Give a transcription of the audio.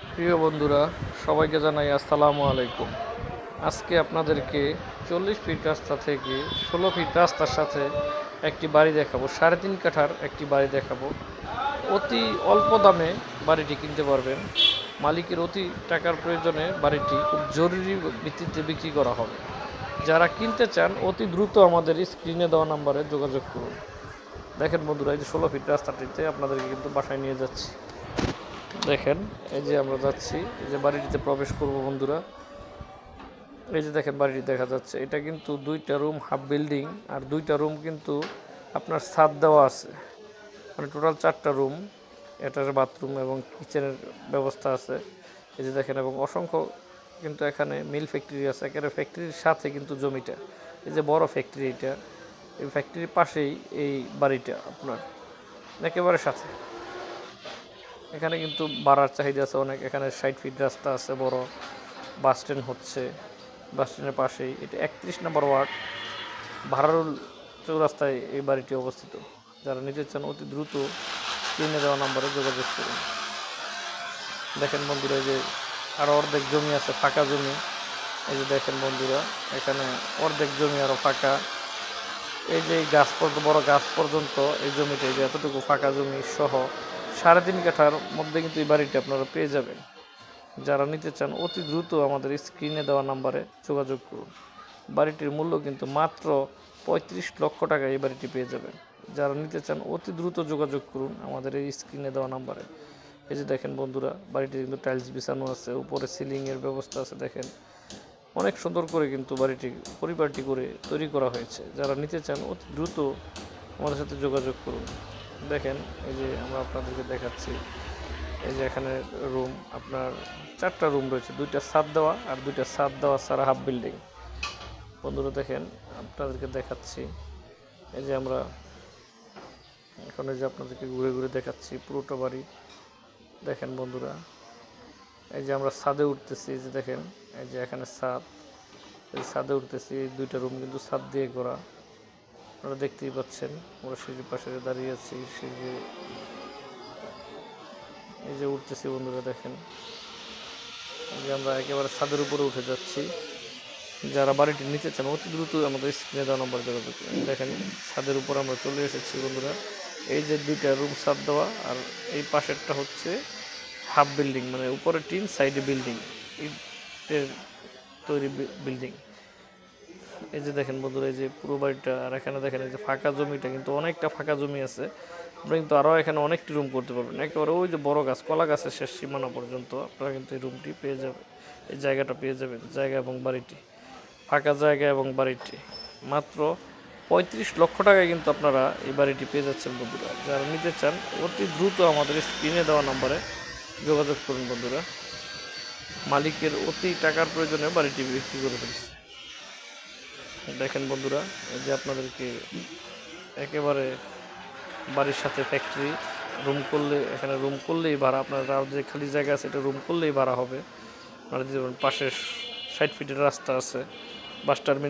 প্রিয় বন্ধুরা, সবাইকে জানাই আসসালামু আলাইকুম। আজকে আপনাদেরকে 40 ফিট রাস্তা থেকে 16 ফিট রাস্তার সাথে একটি বাড়ি দেখাবো। 3.5 কাঠার একটি বাড়ি দেখাবো। অতি অল্প দামে বাড়িটি কিনতে পারবেন। মালিকের অতি টাকার প্রয়োজনে বাড়িটি খুব জরুরি ভিত্তিতে বিক্রি করা হবে। যারা কিনতে চান অতি দ্রুত আমাদের স্ক্রিনে দেওয়া নাম্বারে যোগাযোগ করুন। দেখেন বন্ধুরা, এই যে 16 ফিট রাস্তাটিতে আপনাদেরকে কিন্তু বাসায় নিয়ে যাচ্ছি। দেখেন, এই যে আমরা যাচ্ছি, এই যে বাড়িটিতে প্রবেশ করব বন্ধুরা। এই যে দেখেন বাড়িটি দেখা যাচ্ছে, এটা কিন্তু 2টা রুম হাফ বিল্ডিং, আর 2টা রুম কিন্তু আপনার ছাদ দেওয়া আছে, মানে টোটাল 4টা রুম। এটার বাথরুম এবং কিচেনের ব্যবস্থা আছে। এই যে দেখেন, এবং অসংখ্য কিন্তু এখানে মিল ফ্যাক্টরি আছে, একেবারে ফ্যাক্টরির সাথে কিন্তু জমিটা। এই যে বড় ফ্যাক্টরি, এটা এই ফ্যাক্টরির পাশেই এই বাড়িটা আপনার একেবারে সাথে। এখানে কিন্তু ভাড়ার চাহিদা আছে অনেক। এখানে 60 ফিট রাস্তা আছে, বড় বাস স্ট্যান্ড হচ্ছে বাস স্ট্যান্ডের পাশেই। এটা 31 নম্বর ওয়ার্ড, ভাড়ারুল চৌরাস্তায় এই বাড়িটি অবস্থিত। যারা নিতে চান অতি দ্রুত স্ক্রিনে দেওয়া নাম্বারে যোগাযোগ করুন। দেখেন বন্ধুরা, এই যে আরও অর্ধেক জমি আছে, ফাঁকা জমি। এই যে দেখেন বন্ধুরা, এখানে অর্ধেক জমি আরও ফাঁকা। এই যে গাছ পর্যন্ত, বড় গাছ পর্যন্ত এই জমিটা, এই যে এতটুকু ফাঁকা জমি সহ 3.5 কাঠার মধ্যে কিন্তু এই বাড়িটি আপনারা পেয়ে যাবেন। যারা নিতে চান অতি দ্রুত আমাদের স্ক্রিনে দেওয়া নাম্বারে যোগাযোগ করুন। বাড়িটির মূল্য কিন্তু মাত্র 35 লক্ষ টাকা এই বাড়িটি পেয়ে যাবেন। যারা নিতে চান অতি দ্রুত যোগাযোগ করুন আমাদের এই স্ক্রিনে দেওয়া নাম্বারে। এই যে দেখেন বন্ধুরা, বাড়িটি কিন্তু টাইলস বিছানো আছে, উপরে সিলিংয়ের ব্যবস্থা আছে। দেখেন অনেক সুন্দর করে কিন্তু বাড়িটি পরিপাটি করে তৈরি করা হয়েছে। যারা নিতে চান অতি দ্রুত আমাদের সাথে যোগাযোগ করুন। দেখেন, এই যে আমরা আপনাদেরকে দেখাচ্ছি, এই যে এখানে রুম আপনার 4টা রুম রয়েছে, 2টা ছাদ দেওয়া আর 2টা ছাদ দেওয়া ছাড়া হাফ বিল্ডিং। বন্ধুরা দেখেন, আপনাদেরকে দেখাচ্ছি, এই যে আমরা এখন এই যে আপনাদেরকে ঘুরে ঘুরে দেখাচ্ছি পুরোটা বাড়ি। দেখেন বন্ধুরা, এই যে আমরা ছাদে উঠতেছি, এই যে দেখেন, এই যে এখানে ছাদ, এই ছাদে উঠতেছি। এই 2টা রুম কিন্তু ছাদ দিয়ে করা, আপনারা দেখতেই পাচ্ছেন। আমরা সিঁড়ির পাশে দাঁড়িয়ে আছি, সিঁড়ি এই যে উঠতেছি বন্ধুরা। দেখেন, এই যে আমরা একেবারে ছাদের উপরে উঠে যাচ্ছি। যারা বাড়িটি নিতে চান অতি দ্রুত আমাদের স্ক্রিনে দেওয়া নম্বরে যোগাযোগ করুন। দেখেন, ছাদের উপর আমরা চলে এসেছি বন্ধুরা। এই যে 2টা রুম ছাদ দেওয়া, আর এই পাশেরটা হচ্ছে হাফ বিল্ডিং, মানে উপরে টিন, সাইডে বিল্ডিং, ইটের তৈরি বিল্ডিং। এই যে দেখেন বন্ধুরা, এই যে পুরো বাড়িটা। আর এখানে দেখেন, এই যে ফাঁকা জমিটা কিন্তু অনেকটা ফাঁকা জমি আছে। আপনারা কিন্তু আরও এখানে অনেকটি রুম করতে পারবেন। একেবারে ওই যে বড় গাছ, কলা গাছের শেষ সীমানা পর্যন্ত আপনারা কিন্তু এই রুমটি পেয়ে যাবেন, এই জায়গাটা পেয়ে যাবেন। জায়গা এবং বাড়িটি, ফাঁকা জায়গা এবং বাড়িটি মাত্র 35 লক্ষ টাকায় কিন্তু আপনারা এই বাড়িটি পেয়ে যাচ্ছেন বন্ধুরা। যারা নিতে চান অতি দ্রুত আমাদের স্ক্রিনে দেওয়া নম্বরে যোগাযোগ করুন বন্ধুরা। মালিকের অতি টাকার প্রয়োজনে বাড়িটি বিক্রি করে ফেলছে। দেখেন বন্ধুরা, এই যে আপনাদেরকে একেবারে বাড়ির সাথে ফ্যাক্টরি। রুম করলে, এখানে রুম করলেই ভাড়া, আপনার যে খালি জায়গা আছে এটা রুম করলেই ভাড়া হবে। আপনারা দিতে পারেন। পাশে 60 ফিটের রাস্তা আছে, বাস টার্মিনাল।